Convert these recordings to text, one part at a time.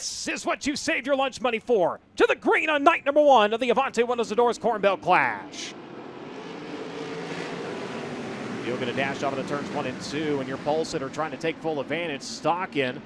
This is what you saved your lunch money for. To the green on night number 1 of the Avante Windows and Doors Corn Belt Clash. You're going to dash out of the turns 1 and 2, and your pole sitter trying to take full advantage. Stocken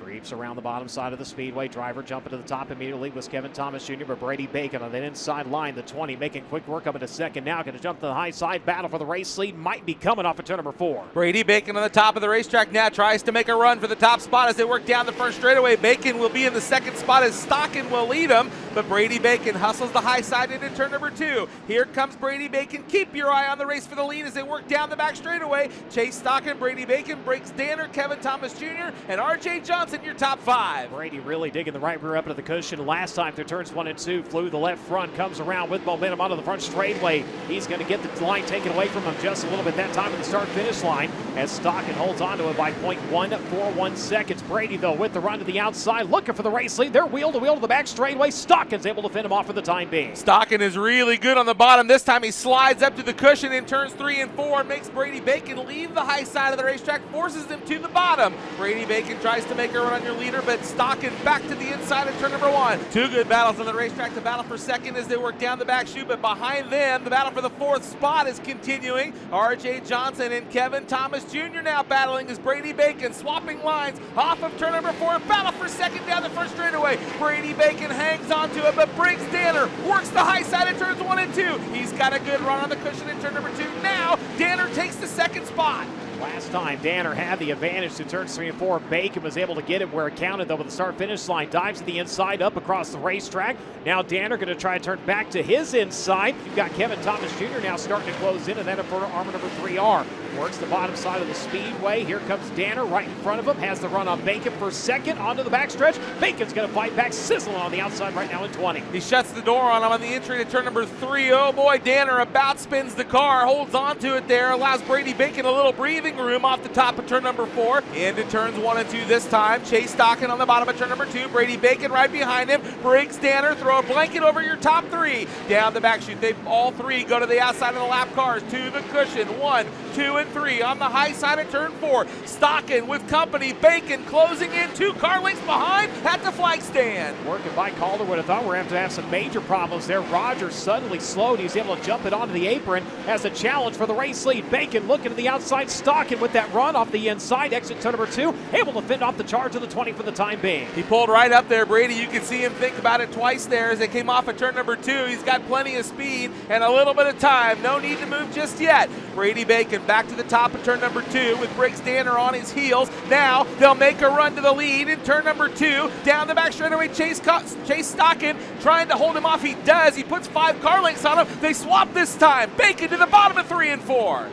creeps around the bottom side of the speedway. Driver jumping to the top immediately was Kevin Thomas Jr., but Brady Bacon on the inside line, the 20, making quick work up into second now. Going to jump to the high side. Battle for the race lead might be coming off of turn number 4. Brady Bacon on the top of the racetrack now tries to make a run for the top spot as they work down the first straightaway. Bacon will be in the second spot as Stocken will lead him, but Brady Bacon hustles the high side into turn number 2. Here comes Brady Bacon. Keep your eye on the race for the lead as they work down the back straightaway. Chase Stocken, Brady Bacon, breaks Danner, Kevin Thomas Jr., and R.J. Johnson, your top 5. Brady really digging the right rear up into the cushion. Last time through turns 1 and 2, flew the left front, comes around with momentum onto the front straightaway. He's going to get the line taken away from him just a little bit that time at the start-finish line as Stocken holds on to it by 0.141 seconds. Brady, though, with the run to the outside, looking for the race lead. They're wheel to wheel to the back straightaway. Stocken's able to fend him off for the time being. Stocken is really good on the bottom. This time he slides up to the cushion in turns 3 and 4 and makes Brady Bacon leave the high side of the racetrack, forces him to the bottom. Brady Bacon tries to make a run on your leader, but Stocken back to the inside of turn number 1. Two good battles on the racetrack. The battle for second as they work down the back chute, but behind them, the battle for the 4th spot is continuing. R.J. Johnson and Kevin Thomas Jr. now battling as Brady Bacon swapping lines off of turn number 4. Battle for second down the first straightaway. Brady Bacon hangs onto it, but Briggs Danner works the high side of turns 1 and 2. He's got a good run on the cushion in turn number 2. Now, Danner takes the second spot. Last time, Danner had the advantage to turns 3 and 4. Bacon was able to get it where it counted, though, with the start-finish line. Dives to the inside, up across the racetrack. Now Danner going to try to turn back to his inside. You've got Kevin Thomas Jr. now starting to close in, and then for armor number 3R. Works the bottom side of the speedway. Here comes Danner right in front of him. Has the run on Bacon for second. Onto the backstretch. Bacon's going to fight back, sizzling on the outside right now in 20. He shuts the door on him on the entry to turn number 3. Oh boy, Danner about spins the car, holds onto it there, allows Brady Bacon a little breathing room off the top of turn number 4. Into turns 1 and 2 this time. Chase Stocken on the bottom of turn number 2. Brady Bacon right behind him. Breaks Danner. Throw a blanket over your top 3. Down the back chute. They all 3 go to the outside of the lap cars. To the cushion. 1, 2, and 3 on the high side of turn 4. Stocken with company. Bacon closing in 2 car lengths behind at the flag stand. Working by Calderwood. I thought we were going to have some major problems there. Rogers suddenly slowed. He's able to jump it onto the apron as a challenge for the race lead. Bacon looking to the outside. Stocken with that run off the inside. Exit turn number 2. Able to fend off the charge of the 20 for the time being. He pulled right up there, Brady. You can see him think about it twice there as they came off of turn number 2. He's got plenty of speed and a little bit of time. No need to move just yet. Brady Bacon back to the top of turn number 2 with Briggs Danner on his heels. Now they'll make a run to the lead in turn number 2. Down the back straightaway, Chase Stocken trying to hold him off. He does. He puts 5 car lengths on him. They swap this time. Bacon to the bottom of 3 and 4.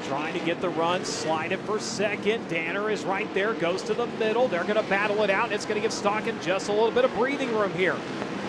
Trying to get the run, slide it for second. Danner is right there, goes to the middle. They're going to battle it out, and it's going to give Stocken just a little bit of breathing room here.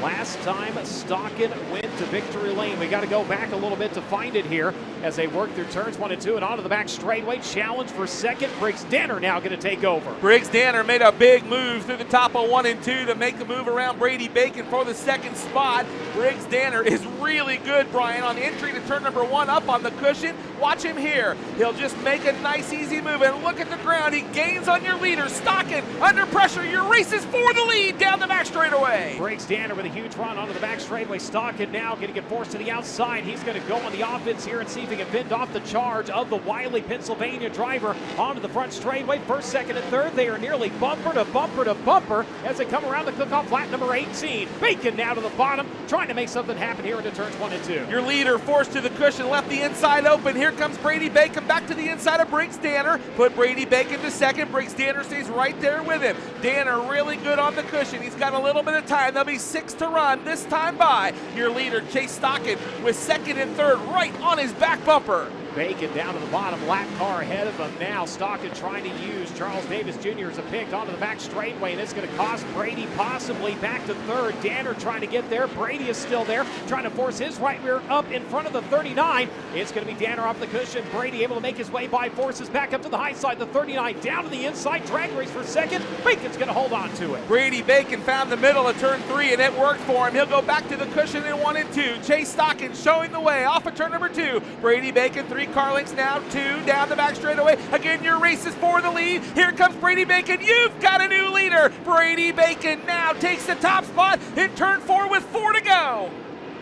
Last time, Stocken went to victory lane. We got to go back a little bit to find it here as they work through turns 1 and 2 and onto the back straightaway. Challenge for second. Briggs Danner now going to take over. Briggs Danner made a big move through the top of 1 and 2 to make a move around Brady Bacon for the second spot. Briggs Danner is really good, Brian, on entry to turn number 1 up on the cushion. Watch him here. He'll just make a nice, easy move and look at the ground. He gains on your leader. Stocken under pressure. Your race is for the lead down the back straightaway. Briggs Danner with a huge run onto the back straightaway. Stocken now going to get forced to the outside. He's going to go on the offense here and see if he can fend off the charge of the wily Pennsylvania driver onto the front straightaway. First, second, and third. They are nearly bumper to bumper to bumper as they come around the cook-off lap number 18. Bacon now to the bottom, trying to make something happen here into turns 1 and 2. Your leader forced to the cushion, left the inside open. Here comes Brady Bacon back to the inside of Briggs Danner. Put Brady Bacon to second. Briggs Danner stays right there with him. Danner really good on the cushion. He's got a little bit of time. There'll be 6 to run this time by. Your leader, Chase Stocken, with second and third right on his back bumper. Bacon down to the bottom, lap car ahead of him now. Stocken trying to use Charles Davis Jr. as a pick onto the back straightaway, and it's going to cost Brady possibly back to third. Danner trying to get there. Brady is still there, trying to force his right rear up in front of the 39. It's going to be Danner off the cushion. Brady able to make his way by, forces back up to the high side. The 39 down to the inside, drag race for second. Bacon's going to hold on to it. Brady Bacon found the middle of turn 3, and it worked for him. He'll go back to the cushion in 1 and 2. Chase Stocken showing the way off of turn number 2. Brady Bacon 3 3 car lengths now, 2 down the back straightaway. Again, your race is for the lead. Here comes Brady Bacon. You've got a new leader. Brady Bacon now takes the top spot in turn 4 with 4 to go.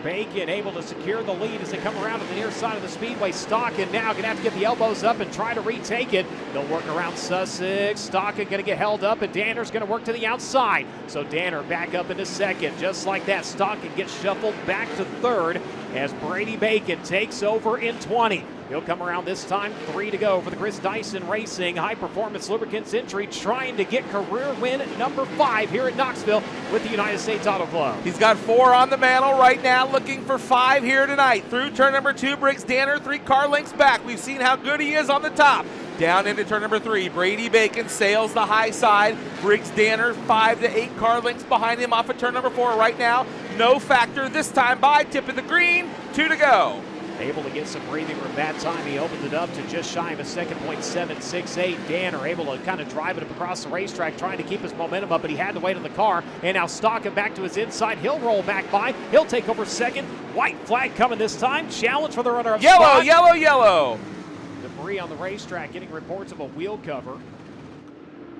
Bacon able to secure the lead as they come around to the near side of the speedway. Stockton now going to have to get the elbows up and try to retake it. They'll work around Sussex. Stockton going to get held up, and Danner's going to work to the outside. So Danner back up into second. Just like that, Stockton gets shuffled back to third as Brady Bacon takes over in 20. He'll come around this time, 3 to go for the Chris Dyson Racing High Performance Lubricants entry, trying to get career win number 5 here at Knoxville with the United States Auto Club. He's got 4 on the mantle right now, looking for 5 here tonight. Through turn number 2, Briggs Danner 3 car lengths back. We've seen how good he is on the top. Down into turn number 3, Brady Bacon sails the high side. Briggs Danner 5 to 8 car lengths behind him off of turn number 4 right now. No factor this time by, tip of the green, 2 to go. Able to get some breathing room that time. He opened it up to just shy of a second, 0.768. Danner able to kind of drive it up across the racetrack, trying to keep his momentum up, but he had to wait on the car. And now Stockton back to his inside. He'll roll back by. He'll take over second. White flag coming this time. Challenge for the runner-up Yellow, spot. yellow, yellow. Debris on the racetrack, getting reports of a wheel cover.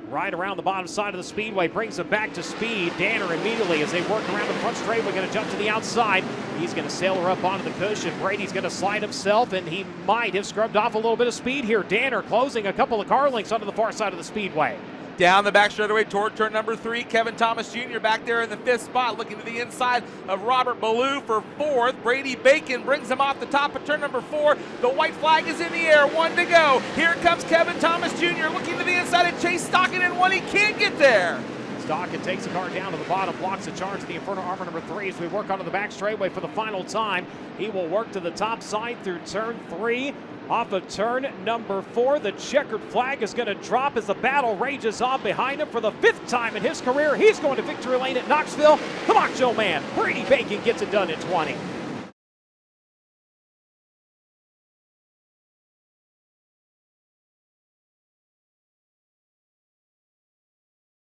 Right around the bottom side of the speedway, brings it back to speed. Danner immediately, as they work around the front straightaway, going to jump to the outside. He's going to sail her up onto the cushion. Brady's going to slide himself, and he might have scrubbed off a little bit of speed here. Danner closing a couple of car lengths onto the far side of the speedway. Down the back straightaway toward turn number 3, Kevin Thomas Jr. back there in the 5th spot, looking to the inside of Robert Ballou for 4th. Brady Bacon brings him off the top of turn number 4. The white flag is in the air, 1 to go. Here comes Kevin Thomas Jr. looking to the inside and Chase Stockton in 1. He can't get there. Stockton takes the car down to the bottom, blocks the charge of the Inferno Armor number 3 as we work onto the back straightaway for the final time. He will work to the top side through turn 3. Off of turn number 4, the checkered flag is going to drop as the battle rages on behind him for the 5th time in his career. He's going to victory lane at Knoxville. The Macho Man, Brady Bacon, gets it done in 20.